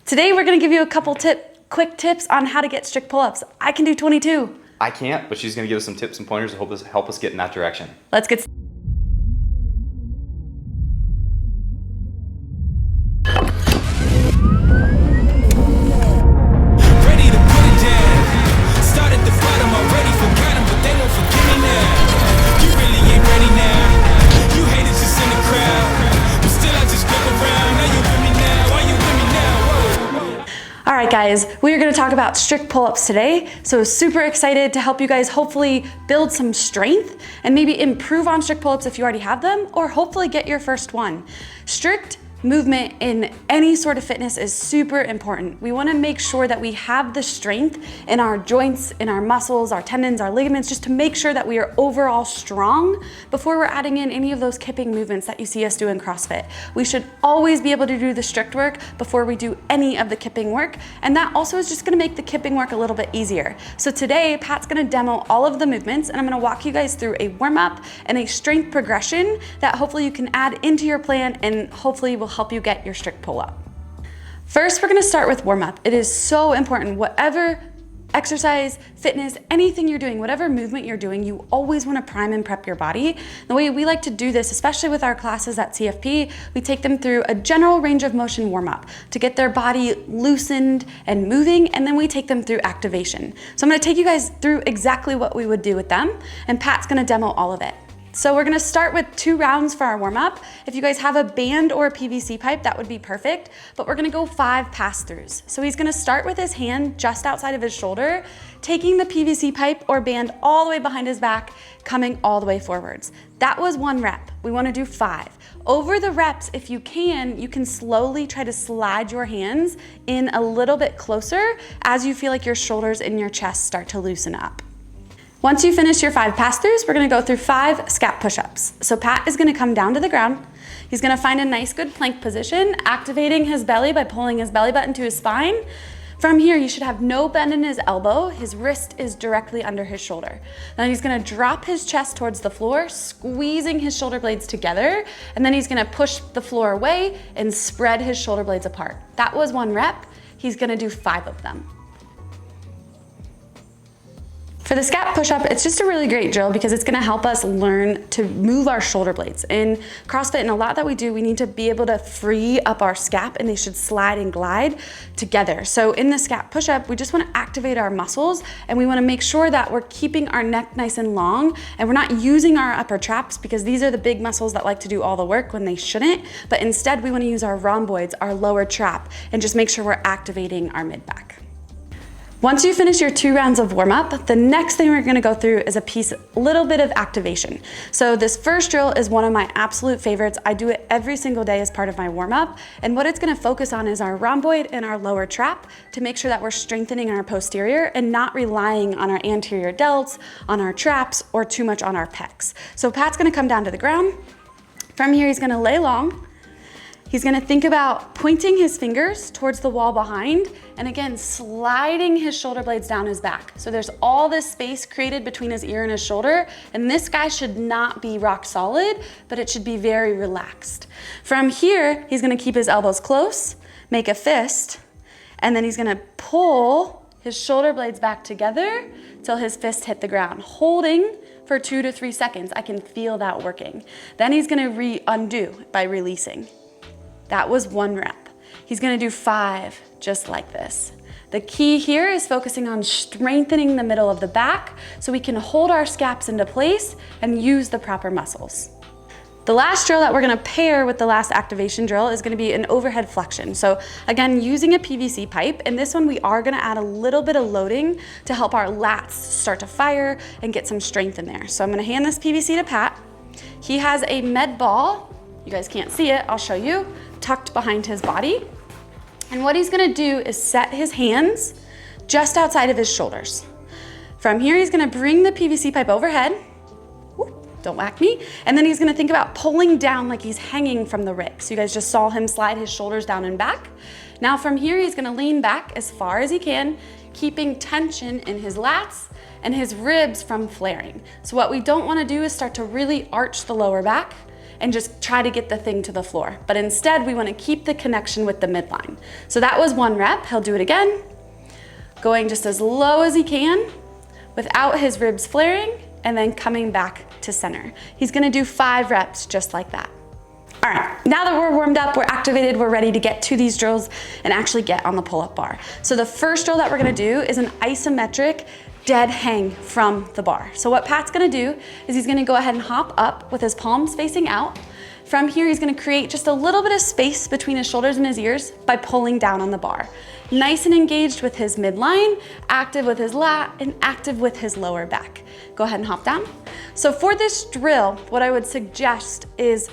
Today we're gonna give you a couple quick tips on how to get strict pull-ups. I can do 22. I can't, but she's gonna give us some tips and pointers to help us get in that direction. Let's get All right, guys, we are gonna talk about strict pull-ups today. So super excited to help you guys hopefully build some strength and maybe improve on strict pull-ups if you already have them, or hopefully get your first one. Strict movement in any sort of fitness is super important. We wanna make sure that we have the strength in our joints, in our muscles, our tendons, our ligaments, just to make sure that we are overall strong before we're adding in any of those kipping movements that you see us do in CrossFit. We should always be able to do the strict work before we do any of the kipping work, and that also is just gonna make the kipping work a little bit easier. So today, Pat's gonna demo all of the movements, and I'm gonna walk you guys through a warm-up and a strength progression that hopefully you can add into your plan and hopefully will help you get your strict pull-up. First, we're gonna start with warm-up. It is so important, whatever exercise, fitness, anything you're doing, whatever movement you're doing, you always wanna prime and prep your body. The way we like to do this, especially with our classes at CFP, we take them through a general range of motion warm-up to get their body loosened and moving, and then we take them through activation. So I'm gonna take you guys through exactly what we would do with them, and Pat's gonna demo all of it. So we're gonna start with 2 rounds for our warm-up. If you guys have a band or a PVC pipe, that would be perfect, but we're gonna go 5 pass-throughs. So he's gonna start with his hand just outside of his shoulder, taking the PVC pipe or band all the way behind his back, coming all the way forwards. That was 1 rep. We wanna do 5. Over the reps, if you can slowly try to slide your hands in a little bit closer as you feel like your shoulders and your chest start to loosen up. Once you finish your 5 pass-throughs, we're gonna go through 5 scap push-ups. So Pat is gonna come down to the ground. He's gonna find a nice good plank position, activating his belly by pulling his belly button to his spine. From here, you should have no bend in his elbow. His wrist is directly under his shoulder. Then he's gonna drop his chest towards the floor, squeezing his shoulder blades together, and then he's gonna push the floor away and spread his shoulder blades apart. That was 1 rep. He's gonna do 5 of them. For the scap push-up, it's just a really great drill because it's gonna help us learn to move our shoulder blades. In CrossFit and a lot that we do, we need to be able to free up our scap and they should slide and glide together. So in the scap push-up, we just wanna activate our muscles and we wanna make sure that we're keeping our neck nice and long and we're not using our upper traps because these are the big muscles that like to do all the work when they shouldn't, but instead we wanna use our rhomboids, our lower trap, and just make sure we're activating our mid-back. Once you finish your 2 rounds of warm-up, the next thing we're gonna go through is a little bit of activation. So this first drill is one of my absolute favorites. I do it every single day as part of my warm-up. And what it's gonna focus on is our rhomboid and our lower trap to make sure that we're strengthening our posterior and not relying on our anterior delts, on our traps, or too much on our pecs. So Pat's gonna come down to the ground. From here, he's gonna lay long. He's gonna think about pointing his fingers towards the wall behind, and again, sliding his shoulder blades down his back. So there's all this space created between his ear and his shoulder, and this guy should not be rock solid, but it should be very relaxed. From here, he's gonna keep his elbows close, make a fist, and then he's gonna pull his shoulder blades back together till his fists hit the ground, holding for 2 to 3 seconds. I can feel that working. Then he's gonna undo by releasing. That was 1 rep. He's gonna do 5 just like this. The key here is focusing on strengthening the middle of the back so we can hold our scaps into place and use the proper muscles. The last drill that we're gonna pair with the last activation drill is gonna be an overhead flexion. So again, using a PVC pipe, and this one we are gonna add a little bit of loading to help our lats start to fire and get some strength in there. So I'm gonna hand this PVC to Pat. He has a med ball. You guys can't see it, I'll show you, tucked behind his body. And what he's gonna do is set his hands just outside of his shoulders. From here, he's gonna bring the PVC pipe overhead. Ooh, don't whack me. And then he's gonna think about pulling down like he's hanging from the rig. So you guys just saw him slide his shoulders down and back. Now from here, he's gonna lean back as far as he can, keeping tension in his lats and his ribs from flaring. So what we don't wanna do is start to really arch the lower back and just try to get the thing to the floor. But instead, we wanna keep the connection with the midline. So that was 1 rep. He'll do it again, going just as low as he can without his ribs flaring, and then coming back to center. He's gonna do 5 reps just like that. All right, now that we're warmed up, we're activated, we're ready to get to these drills and actually get on the pull-up bar. So the first drill that we're gonna do is an isometric dead hang from the bar. So what Pat's gonna do is he's gonna go ahead and hop up with his palms facing out. From here, he's gonna create just a little bit of space between his shoulders and his ears by pulling down on the bar. Nice and engaged with his midline, active with his lat, and active with his lower back. Go ahead and hop down. So for this drill, what I would suggest is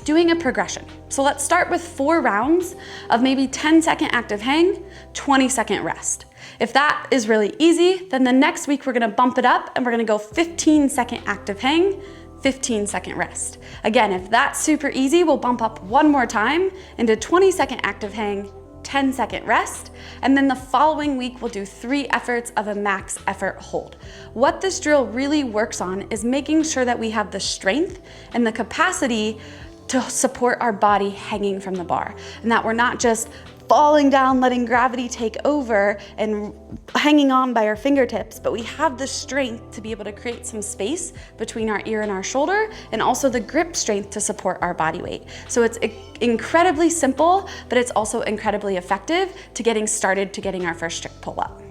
doing a progression. So let's start with 4 rounds of maybe 10-second active hang, 20-second rest. If that is really easy, then the next week we're gonna bump it up and we're gonna go 15-second active hang, 15-second rest. Again, if that's super easy, we'll bump up 1 more time into 20-second active hang, 10-second rest, and then the following week we'll do 3 efforts of a max effort hold. What this drill really works on is making sure that we have the strength and the capacity to support our body hanging from the bar, and that we're not just falling down, letting gravity take over and hanging on by our fingertips, but we have the strength to be able to create some space between our ear and our shoulder, and also the grip strength to support our body weight. So it's incredibly simple, but it's also incredibly effective to getting started to getting our first strict pull-up.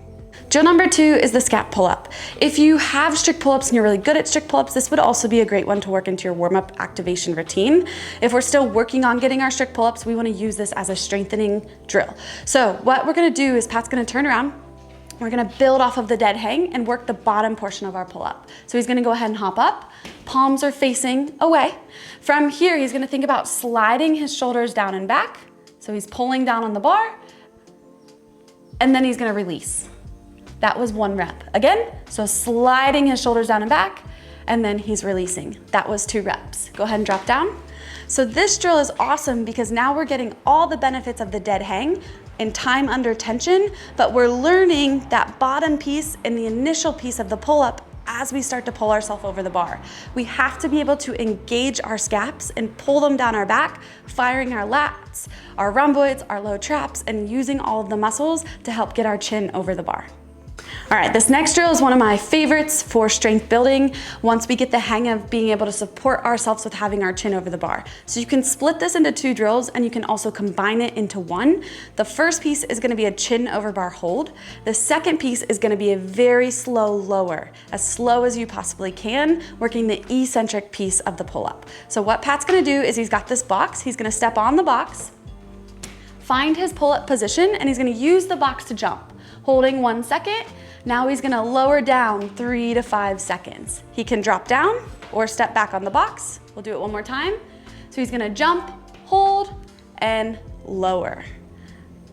Drill number 2 is the Scap Pull Up. If you have strict pull-ups and you're really good at strict pull-ups, this would also be a great one to work into your warm-up activation routine. If we're still working on getting our strict pull-ups, we wanna use this as a strengthening drill. So what we're gonna do is Pat's gonna turn around, we're gonna build off of the dead hang and work the bottom portion of our pull-up. So he's gonna go ahead and hop up, palms are facing away. From here, he's gonna think about sliding his shoulders down and back. So he's pulling down on the bar, and then he's gonna release. That was 1 rep. Again, so sliding his shoulders down and back, and then he's releasing. That was 2 reps. Go ahead and drop down. So this drill is awesome because now we're getting all the benefits of the dead hang in time under tension, but we're learning that bottom piece and the initial piece of the pull-up as we start to pull ourselves over the bar. We have to be able to engage our scaps and pull them down our back, firing our lats, our rhomboids, our low traps, and using all of the muscles to help get our chin over the bar. All right, this next drill is one of my favorites for strength building once we get the hang of being able to support ourselves with having our chin over the bar. So you can split this into 2 drills and you can also combine it into 1. The first piece is gonna be a chin over bar hold. The second piece is gonna be a very slow lower, as slow as you possibly can, working the eccentric piece of the pull-up. So what Pat's gonna do is he's got this box, he's gonna step on the box, find his pull-up position, and he's gonna use the box to jump. Holding 1 second, now he's gonna lower down 3 to 5 seconds. He can drop down or step back on the box. We'll do it 1 more time. So he's gonna jump, hold, and lower.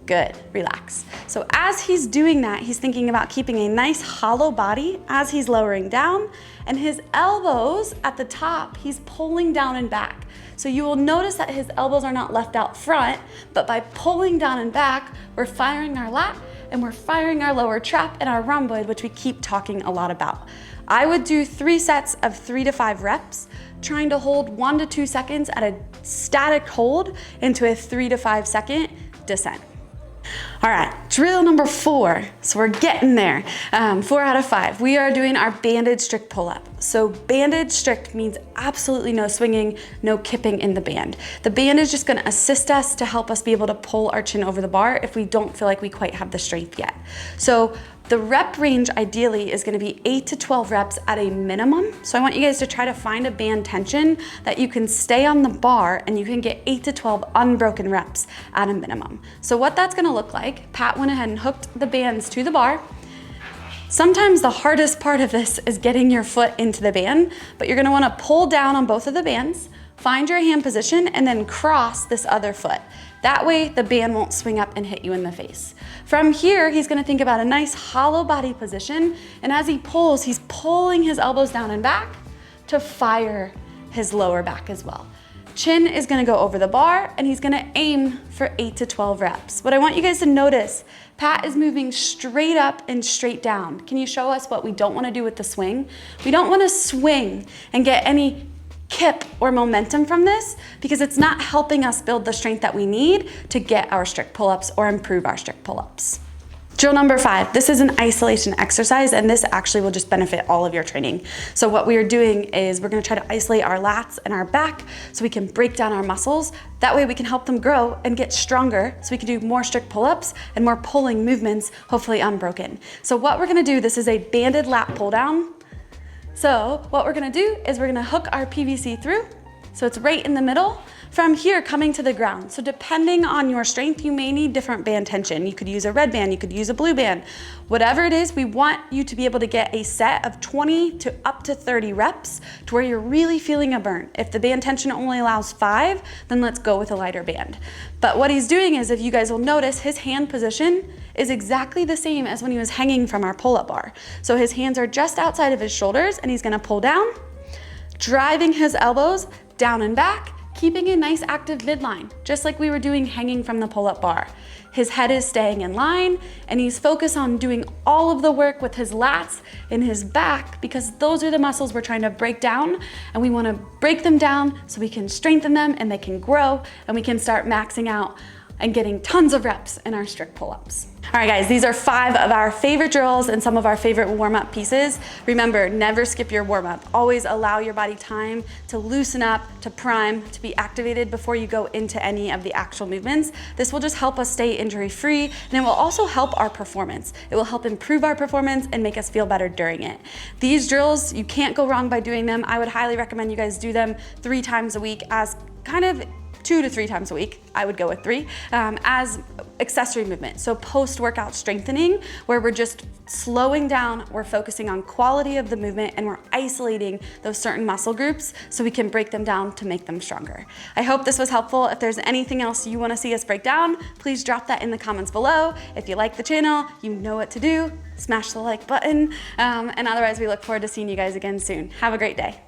Good, relax. So as he's doing that, he's thinking about keeping a nice hollow body as he's lowering down, and his elbows at the top, he's pulling down and back. So you will notice that his elbows are not left out front, but by pulling down and back, we're firing our lat and we're firing our lower trap and our rhomboid, which we keep talking a lot about. I would do 3 sets of 3 to 5 reps, trying to hold 1 to 2 seconds at a static hold into a 3 to 5 second descent. All right, drill number 4. So we're getting there. 4 out of 5. We are doing our banded strict pull-up. So banded strict means absolutely no swinging, no kipping in the band. The band is just gonna assist us to help us be able to pull our chin over the bar if we don't feel like we quite have the strength yet. So the rep range ideally is gonna be 8 to 12 reps at a minimum. So I want you guys to try to find a band tension that you can stay on the bar and you can get 8 to 12 unbroken reps at a minimum. So what that's gonna look like, Pat went ahead and hooked the bands to the bar. Sometimes the hardest part of this is getting your foot into the band, but you're gonna wanna pull down on both of the bands, find your hand position, and then cross this other foot. That way the band won't swing up and hit you in the face. From here, he's gonna think about a nice hollow body position, and as he pulls, he's pulling his elbows down and back to fire his lower back as well. Chin is gonna go over the bar, and he's gonna aim for 8 to 12 reps. What I want you guys to notice, Pat is moving straight up and straight down. Can you show us what we don't wanna do with the swing? We don't wanna swing and get any kip or momentum from this because it's not helping us build the strength that we need to get our strict pull-ups or improve our strict pull-ups. Drill number 5, this is an isolation exercise, and this actually will just benefit all of your training. So what we are doing is we're gonna try to isolate our lats and our back so we can break down our muscles. That way we can help them grow and get stronger so we can do more strict pull-ups and more pulling movements, hopefully unbroken. So what we're gonna do, this is a banded lat pull down. So what we're gonna do is we're gonna hook our PVC through, so it's right in the middle, from here coming to the ground. So depending on your strength, you may need different band tension. You could use a red band, you could use a blue band. Whatever it is, we want you to be able to get a set of 20 to up to 30 reps to where you're really feeling a burn. If the band tension only allows 5, then let's go with a lighter band. But what he's doing is, if you guys will notice, his hand position is exactly the same as when he was hanging from our pull-up bar. So his hands are just outside of his shoulders, and he's gonna pull down, driving his elbows down and back, keeping a nice active midline, just like we were doing hanging from the pull-up bar. His head is staying in line, and he's focused on doing all of the work with his lats and his back, because those are the muscles we're trying to break down, and we wanna break them down so we can strengthen them and they can grow, and we can start maxing out and getting tons of reps in our strict pull-ups. All right, guys, these are 5 of our favorite drills and some of our favorite warm-up pieces. Remember, never skip your warm-up. Always allow your body time to loosen up, to prime, to be activated before you go into any of the actual movements. This will just help us stay injury-free, and it will also help our performance. It will help improve our performance and make us feel better during it. These drills, you can't go wrong by doing them. I would highly recommend you guys do them 3 times a week as kind of 2 to 3 times a week. I would go with 3 as accessory movement. So post-workout strengthening, where we're just slowing down, we're focusing on quality of the movement, and we're isolating those certain muscle groups so we can break them down to make them stronger. I hope this was helpful. If there's anything else you wanna see us break down, please drop that in the comments below. If you like the channel, you know what to do. Smash the like button. And otherwise, we look forward to seeing you guys again soon. Have a great day.